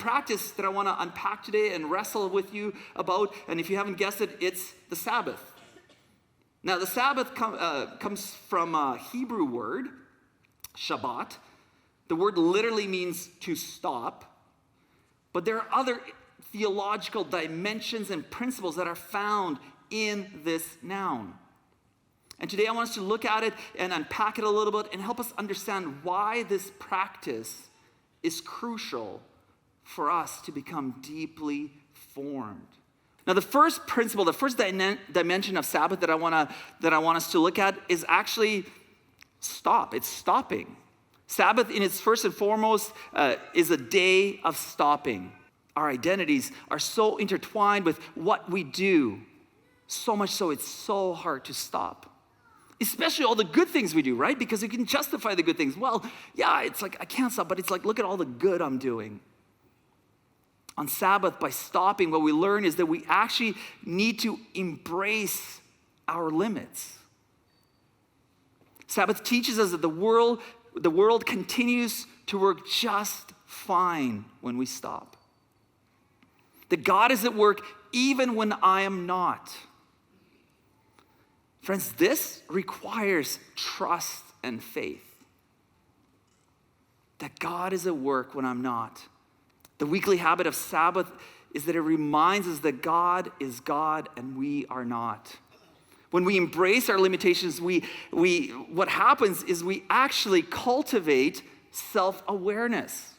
practice that I want to unpack today and wrestle with you about, and if you haven't guessed it, it's the Sabbath. Now, the Sabbath comes from a Hebrew word, Shabbat. The word literally means to stop, but there are other theological dimensions and principles that are found in this noun. And today I want us to look at it and unpack it a little bit and help us understand why this practice is crucial for us to become deeply formed. Now, the first principle, the first dimension of Sabbath that I want us to look at is actually stop. It's stopping. Sabbath, in its first and foremost, is a day of stopping. Our identities are so intertwined with what we do, so much so it's so hard to stop. Especially all the good things we do, right? Because you can justify the good things. Well, yeah, it's like I can't stop, but it's like, look at all the good I'm doing. On Sabbath, by stopping, what we learn is that we actually need to embrace our limits. Sabbath teaches us that the world continues to work just fine when we stop. That God is at work even when I am not. Friends, this requires trust and faith. That God is at work when I'm not. The weekly habit of Sabbath is that it reminds us that God is God and we are not. When we embrace our limitations, what happens is we actually cultivate self-awareness.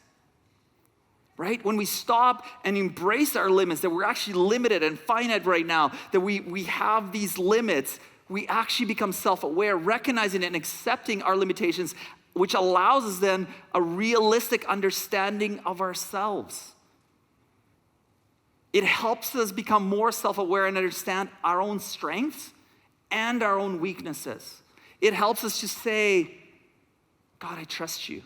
Right? When we stop and embrace our limits, that we're actually limited and finite right now, that we have these limits, we actually become self-aware, recognizing and accepting our limitations, which allows us then a realistic understanding of ourselves. It helps us become more self-aware and understand our own strengths and our own weaknesses. It helps us to say, God, I trust you.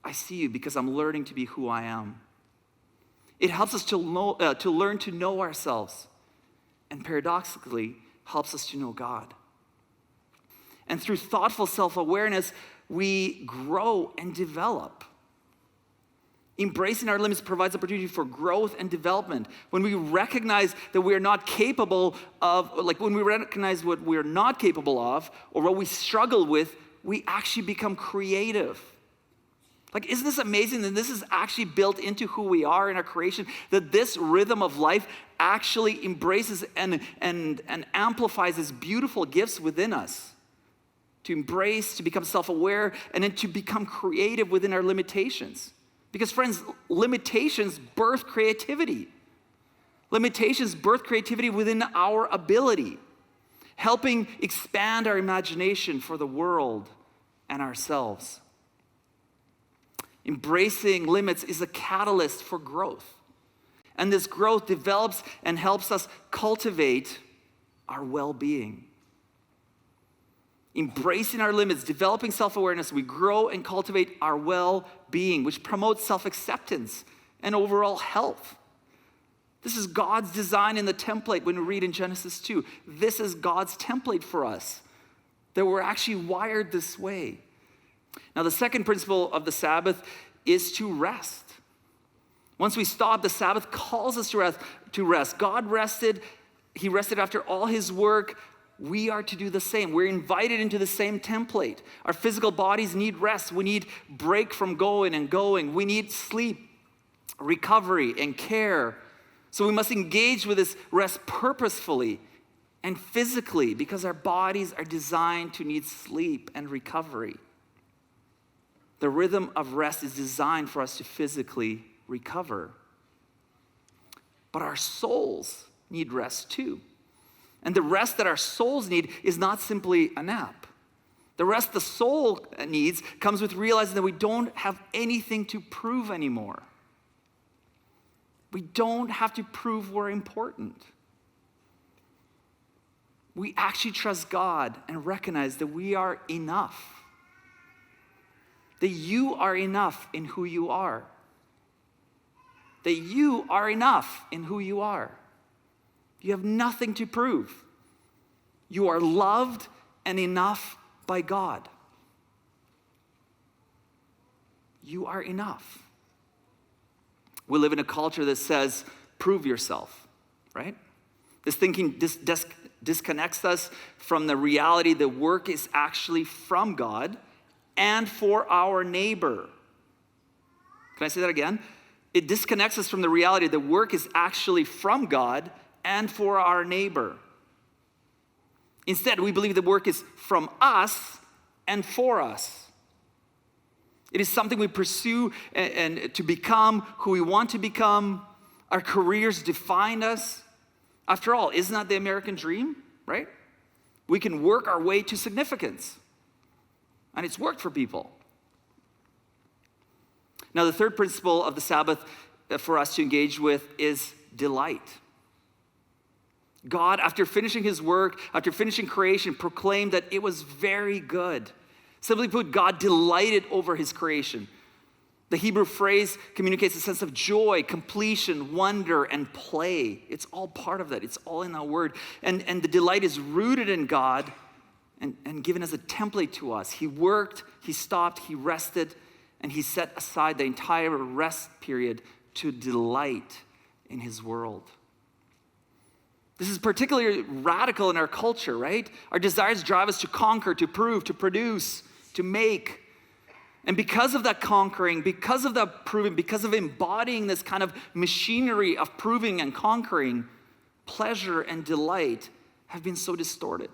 I see you because I'm learning to be who I am. It helps us to learn to know ourselves, and paradoxically, helps us to know God. And through thoughtful self-awareness, we grow and develop. Embracing our limits provides opportunity for growth and development. When we recognize that we are not capable of, when we recognize what we're not capable of, or what we struggle with, we actually become creative. Isn't this amazing that this is actually built into who we are in our creation? That this rhythm of life actually embraces and amplifies these beautiful gifts within us. To embrace, to become self-aware, and then to become creative within our limitations. Because friends, limitations birth creativity. Limitations birth creativity within our ability, helping expand our imagination for the world and ourselves. Embracing limits is a catalyst for growth. And this growth develops and helps us cultivate our well-being. Embracing our limits, developing self-awareness, we grow and cultivate our well-being, which promotes self-acceptance and overall health. This is God's design in the template when we read in Genesis 2. This is God's template for us, that we're actually wired this way. Now, the second principle of the Sabbath is to rest. Once we stop, the Sabbath calls us to rest. God rested. He rested after all his work. We are to do the same. We're invited into the same template. Our physical bodies need rest. We need break from going and going. We need sleep, recovery, and care. So we must engage with this rest purposefully and physically because our bodies are designed to need sleep and recovery. The rhythm of rest is designed for us to physically recover. But our souls need rest too. And the rest that our souls need is not simply a nap. The rest the soul needs comes with realizing that we don't have anything to prove anymore. We don't have to prove we're important. We actually trust God and recognize that we are enough. That you are enough in who you are. That you are enough in who you are. You have nothing to prove. You are loved and enough by God. You are enough. We live in a culture that says, prove yourself, right? This thinking disconnects us from the reality that work is actually from God and for our neighbor. Can I say that again? It disconnects us from the reality that work is actually from God and for our neighbor. Instead, we believe that work is from us and for us. It is something we pursue and to become who we want to become. Our careers define us. After all, isn't that the American dream, right? We can work our way to significance. And it's worked for people. Now, the third principle of the Sabbath for us to engage with is delight. God, after finishing his work, after finishing creation, proclaimed that it was very good. Simply put, God delighted over his creation. The Hebrew phrase communicates a sense of joy, completion, wonder, and play. It's all part of that. It's all in that word. And the delight is rooted in God and given as a template to us. He worked, he stopped, he rested, and he set aside the entire rest period to delight in his world. This is particularly radical in our culture, right? Our desires drive us to conquer, to prove, to produce, to make. And because of that conquering, because of that proving, because of embodying this kind of machinery of proving and conquering, pleasure and delight have been so distorted.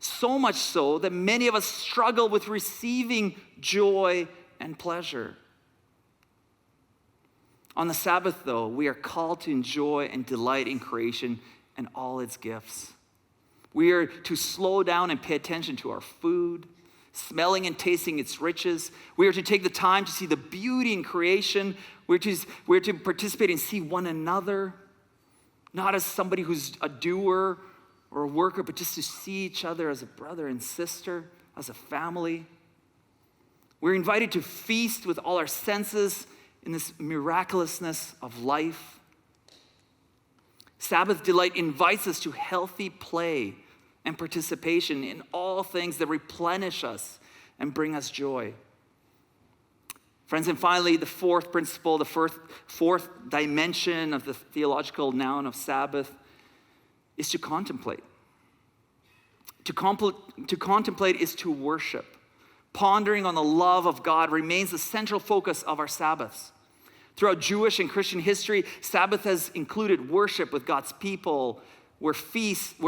So much so that many of us struggle with receiving joy and pleasure. On the Sabbath, though, we are called to enjoy and delight in creation and all its gifts. We are to slow down and pay attention to our food, smelling and tasting its riches. We are to take the time to see the beauty in creation. We're to participate and see one another, not as somebody who's a doer or a worker, but just to see each other as a brother and sister, as a family. We're invited to feast with all our senses in this miraculousness of life. Sabbath delight invites us to healthy play and participation in all things that replenish us and bring us joy. Friends, and finally, the fourth principle, the fourth dimension of the theological noun of Sabbath is to contemplate. To contemplate is to worship. Pondering on the love of God remains the central focus of our Sabbaths. Throughout Jewish and Christian history, Sabbath has included worship with God's people, where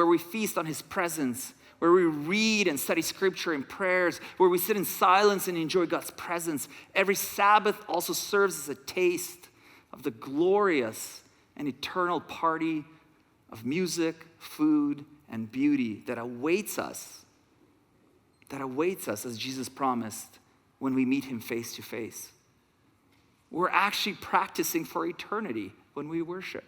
we feast on his presence, where we read and study scripture and prayers, where we sit in silence and enjoy God's presence. Every Sabbath also serves as a taste of the glorious and eternal party of music, food, and beauty that awaits us as Jesus promised when we meet him face to face. We're actually practicing for eternity when we worship.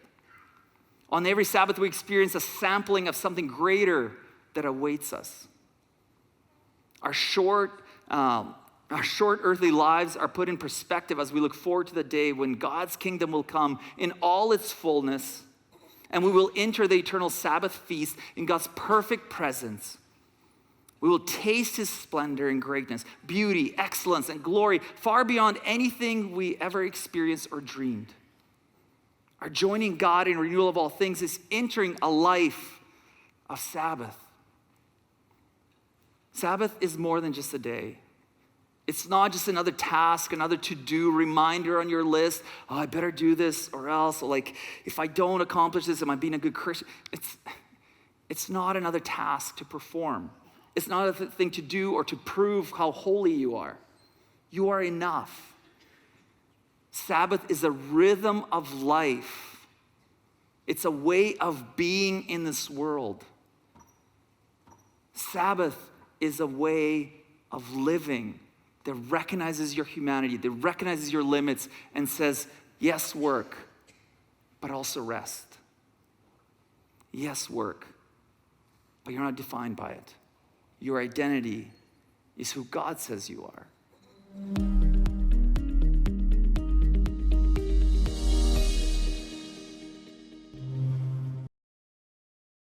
On every Sabbath, we experience a sampling of something greater that awaits us. Our short earthly lives are put in perspective as we look forward to the day when God's kingdom will come in all its fullness, and we will enter the eternal Sabbath feast in God's perfect presence. We will taste his splendor and greatness, beauty, excellence, and glory far beyond anything we ever experienced or dreamed. Our joining God in renewal of all things is entering a life of Sabbath. Sabbath is more than just a day. It's not just another task, another to-do reminder on your list. Oh, I better do this or else. Or like, if I don't accomplish this, am I being a good Christian? It's not another task to perform. It's not a thing to do or to prove how holy you are. You are enough. Sabbath is a rhythm of life. It's a way of being in this world. Sabbath is a way of living that recognizes your humanity, that recognizes your limits and says, yes, work, but also rest. Yes, work, but you're not defined by it. Your identity is who God says you are.